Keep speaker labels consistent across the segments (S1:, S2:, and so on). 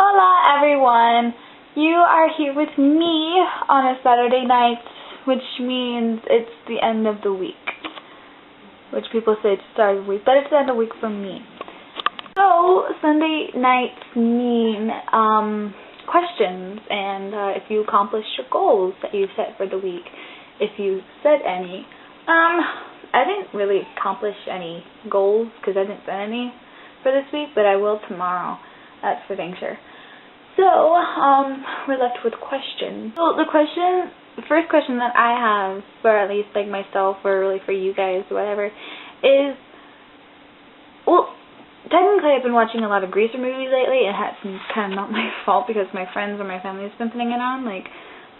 S1: Hola everyone! You are here with me on a Saturday night, which means it's the end of the week. Which people say it's the start of the week, but it's the end of the week for me. So, Sunday nights mean questions, and if you accomplished your goals that you set for the week, if you set any. I didn't really accomplish any goals because I didn't set any for this week, but I will tomorrow. That's for dang sure. So, we're left with questions. So, the first question that I have, for at least like myself, or really for you guys, or whatever, is, well, technically I've been watching a lot of Greaser movies lately, and it's kind of not my fault because my friends or my family has been putting it on. Like,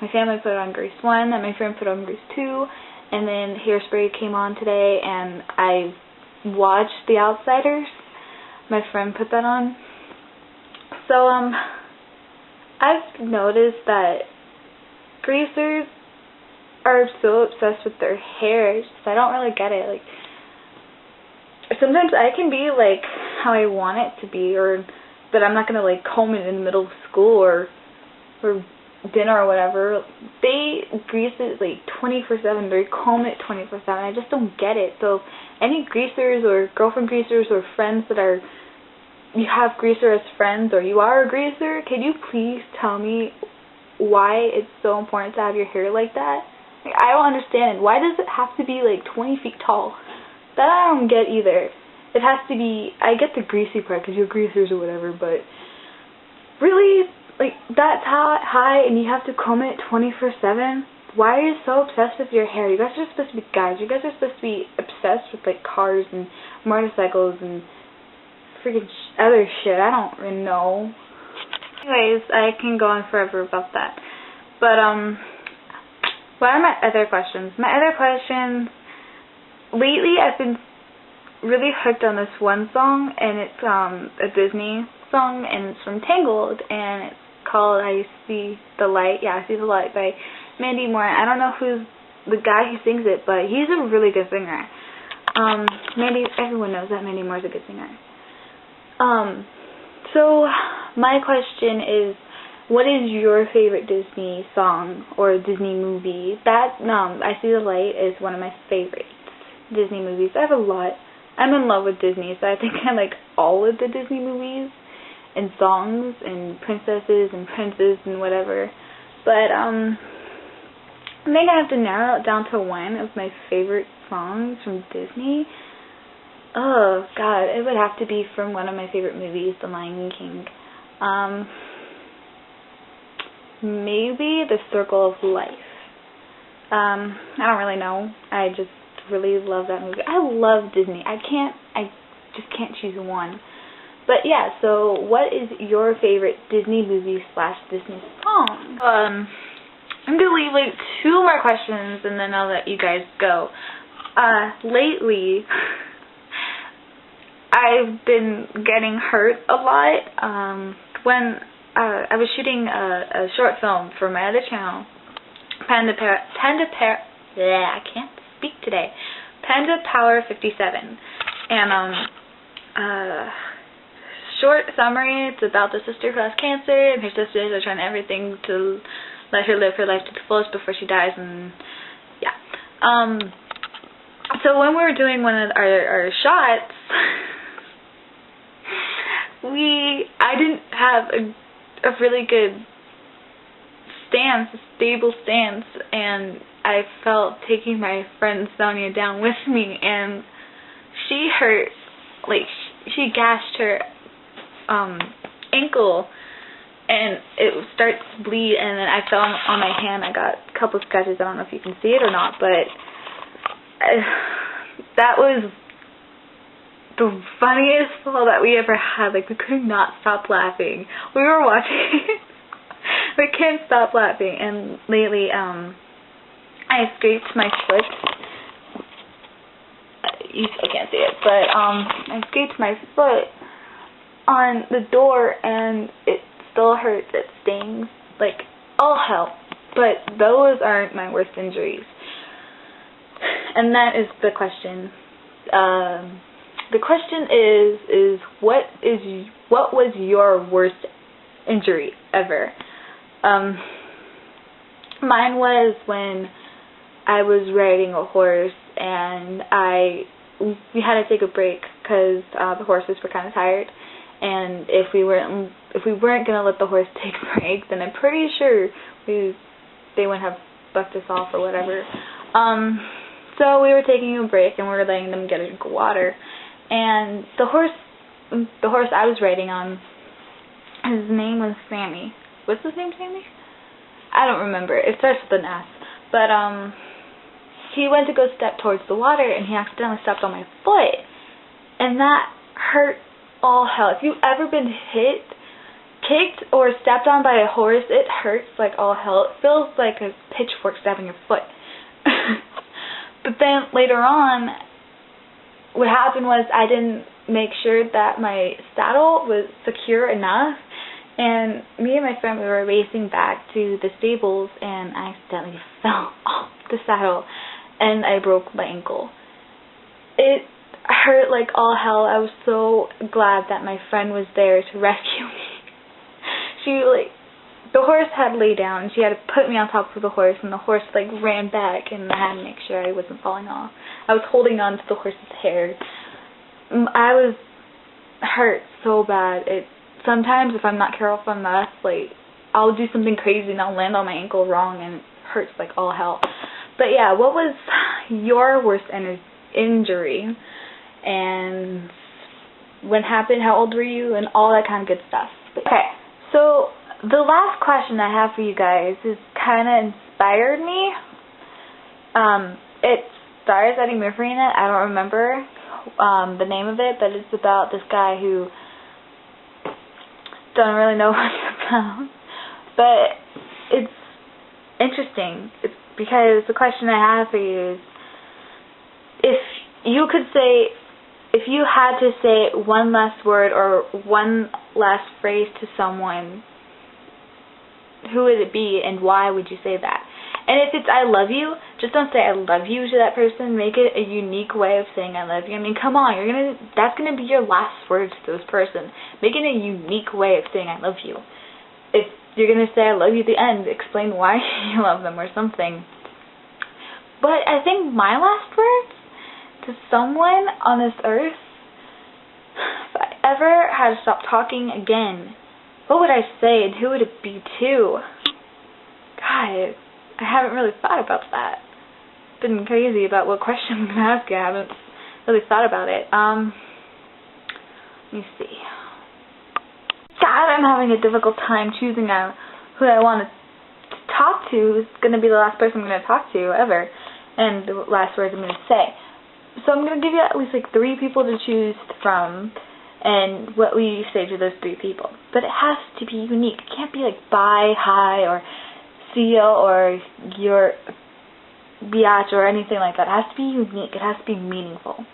S1: my family put it on Grease 1, and my friend put it on Grease 2, and then Hairspray came on today, and I watched The Outsiders. My friend put that on. So, I've noticed that greasers are so obsessed with their hair. I don't really get it. Like, sometimes I can be like how I want it to be, but I'm not gonna like comb it in the middle of school or dinner or whatever. They grease it like 24/7. They comb it 24/7. I just don't get it. So, any greasers or girlfriend greasers or friends that are you have greaser as friends, or you are a greaser, can you please tell me why it's so important to have your hair like that? Like, I don't understand. Why does it have to be like 20 feet tall? That I don't get either. It has to be, I get the greasy part because you're greasers or whatever, but really, like, that's how high and you have to comb it 24/7? Why are you so obsessed with your hair? You guys are supposed to be guys. You guys are supposed to be obsessed with like cars and motorcycles and freaking other shit. I don't really know. Anyways, I can go on forever about that. But, what are my other questions? My other questions, lately I've been really hooked on this one song, and it's, a Disney song, and it's from Tangled, and it's called I See the Light. Yeah, I See the Light by Mandy. I don't know who's the guy who sings it, but he's a really good singer. Mandy, everyone knows that Mandy Moore's a good singer. So my question is, what is your favorite Disney song or Disney movie? That, I See the Light is one of my favorite Disney movies. I have a lot. I'm in love with Disney, so I think I like all of the Disney movies and songs and princesses and princes and whatever. But, I think I have to narrow it down to one of my favorite songs from Disney. Oh, God, it would have to be from one of my favorite movies, The Lion King. Maybe The Circle of Life. I don't really know. I just really love that movie. I love Disney. I just can't choose one. But yeah, so what is your favorite Disney movie / Disney song? I'm gonna leave like 2 more questions and then I'll let you guys go. Lately, I've been getting hurt a lot. When I was shooting a short film for my other channel, Panda Power 57, and short summary, it's about the sister who has cancer, and her sisters are trying everything to let her live her life to the fullest before she dies, and yeah. So when we were doing one of our shots, I didn't have a really good stance, a stable stance, and I felt taking my friend Sonia down with me, and she hurt, like, she gashed her ankle, and it starts to bleed, and then I fell on my hand. I got a couple scratches. I don't know if you can see it or not, but that was the funniest fall that we ever had. Like, we could not stop laughing. We were watching we can't stop laughing. And lately, I scraped my foot. You still can't see it, but I scraped my foot on the door, and it still hurts. It stings like all hell. But those aren't my worst injuries. And that is the question. The question is what was your worst injury ever. Mine was when I was riding a horse and we had to take a break because the horses were kind of tired, and if we weren't gonna let the horse take a break, then I'm pretty sure they wouldn't have bucked us off or whatever. So we were taking a break and we were letting them get a drink of water, and the horse I was riding on, his name was Sammy. What's his name, Sammy? I don't remember. It starts with an S. But he went to go step towards the water and he accidentally stepped on my foot, and that hurt all hell. If you've ever been kicked or stepped on by a horse, it hurts like all hell. It feels like a pitchfork stabbing your foot. But then later on, what happened was I didn't make sure that my saddle was secure enough, and me and my friend, we were racing back to the stables, and I accidentally fell off the saddle and I broke my ankle. It hurt like all hell. I was so glad that my friend was there to rescue me. The horse had laid down, and she had to put me on top of the horse, and the horse ran back, and I had to make sure I wasn't falling off. I was holding on to the horse's hair. I was hurt so bad. Sometimes if I'm not careful enough, I'll do something crazy and I'll land on my ankle wrong, and it hurts like all hell. But yeah, what was your worst injury, and when it happened, how old were you, and all that kind of good stuff. Okay, so the last question I have for you guys is kind of inspired me. It stars Eddie Murphy in it. I don't remember the name of it, but it's about this guy who don't really know what it's about. But it's interesting. It's because the question I have for you is, if you had to say one last word or one last phrase to someone, who would it be, and why would you say that? And if it's I love you, just don't say I love you to that person. Make it a unique way of saying I love you. I mean, come on, that's gonna be your last words to this person. Make it a unique way of saying I love you. If you're gonna say I love you at the end, explain why you love them or something. But I think my last words to someone on this earth, if I ever had to stop talking again, what would I say, and who would it be to? God, I haven't really thought about that. Been crazy about what question I'm going to ask you. I haven't really thought about it. Let me see. God, I'm having a difficult time choosing who I want to talk to, who's going to be the last person I'm going to talk to ever, and the last words I'm going to say. So I'm going to give you at least 3 people to choose from, and what will you say to those 3 people. But it has to be unique. It can't be bye, hi, or see ya, or your biatch, or anything like that. It has to be unique. It has to be meaningful.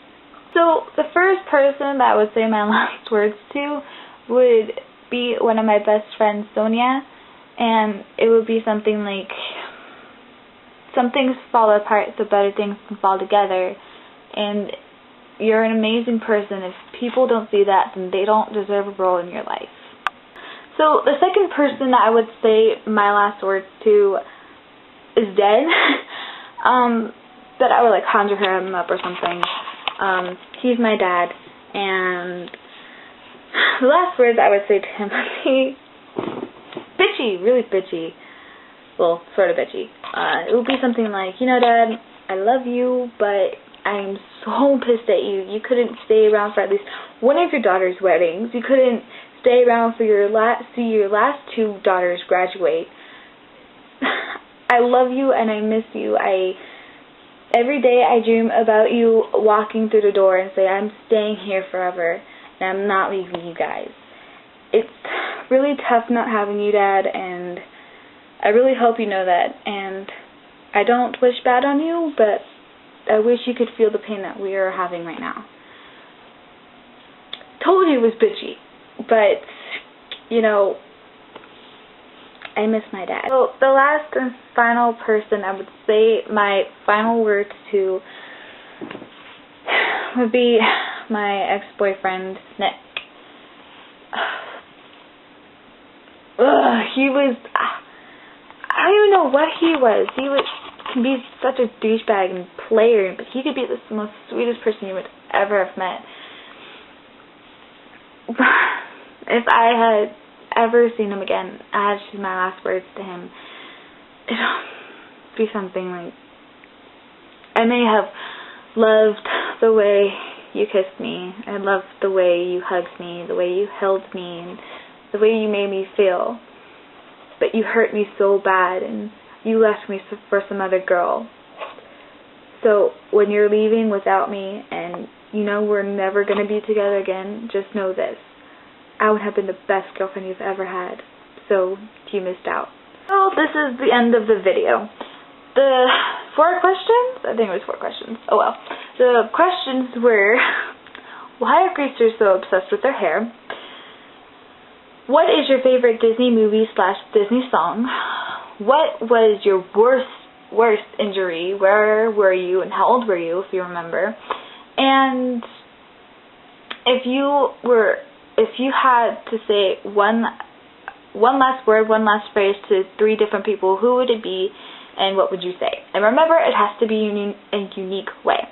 S1: So the first person that I would say my last words to would be one of my best friends, Sonia, and it would be something like, some things fall apart so better things can fall together, and you're an amazing person. If people don't see that, then they don't deserve a role in your life. So the second person that I would say my last words to is dead, but I would conjure him up or something. He's my dad, and the last words I would say to him would be bitchy, really bitchy. Well, sort of bitchy. It would be something like, Dad, I love you, but I'm so pissed at you. You couldn't stay around for at least one of your daughter's weddings. You couldn't stay around for see your last 2 daughters graduate. I love you and I miss you. Every day I dream about you walking through the door and say, I'm staying here forever and I'm not leaving you guys. It's really tough not having you, Dad, and I really hope you know that. And I don't wish bad on you, but I wish you could feel the pain that we are having right now. Told you it was bitchy, but, I miss my dad. So the last and final person I would say my final words to would be my ex-boyfriend, Nick. he was, I don't even know what he was. He can be such a douchebag and player, but he could be the most sweetest person you would ever have met. If I had ever seen him again, I had to say my last words to him. It'd be something like, I may have loved the way you kissed me, I loved the way you hugged me, the way you held me, and the way you made me feel, but you hurt me so bad and you left me for some other girl. So when you're leaving without me and you know we're never going to be together again, just know this. I would have been the best girlfriend you've ever had. So you missed out. So this is the end of the video. The 4 questions? I think it was 4 questions. Oh well. The questions were, why are greasers so obsessed with their hair? What is your favorite Disney movie / Disney song? What was your worst injury? Where were you and how old were you, if you remember? And if you had to say one last word, one last phrase to 3 different people, who would it be and what would you say? And remember, it has to be in a unique way.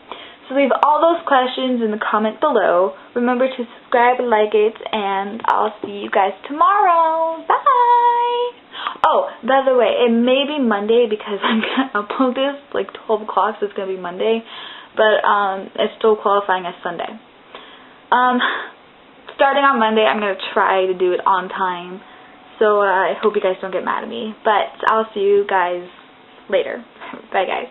S1: So leave all those questions in the comment below. Remember to subscribe and like it, and I'll see you guys tomorrow. Bye! Oh, by the way, it may be Monday because I'm going to upload this like 12 o'clock, so it's going to be Monday. But it's still qualifying as Sunday. Starting on Monday, I'm going to try to do it on time. So I hope you guys don't get mad at me. But I'll see you guys later. Bye, guys.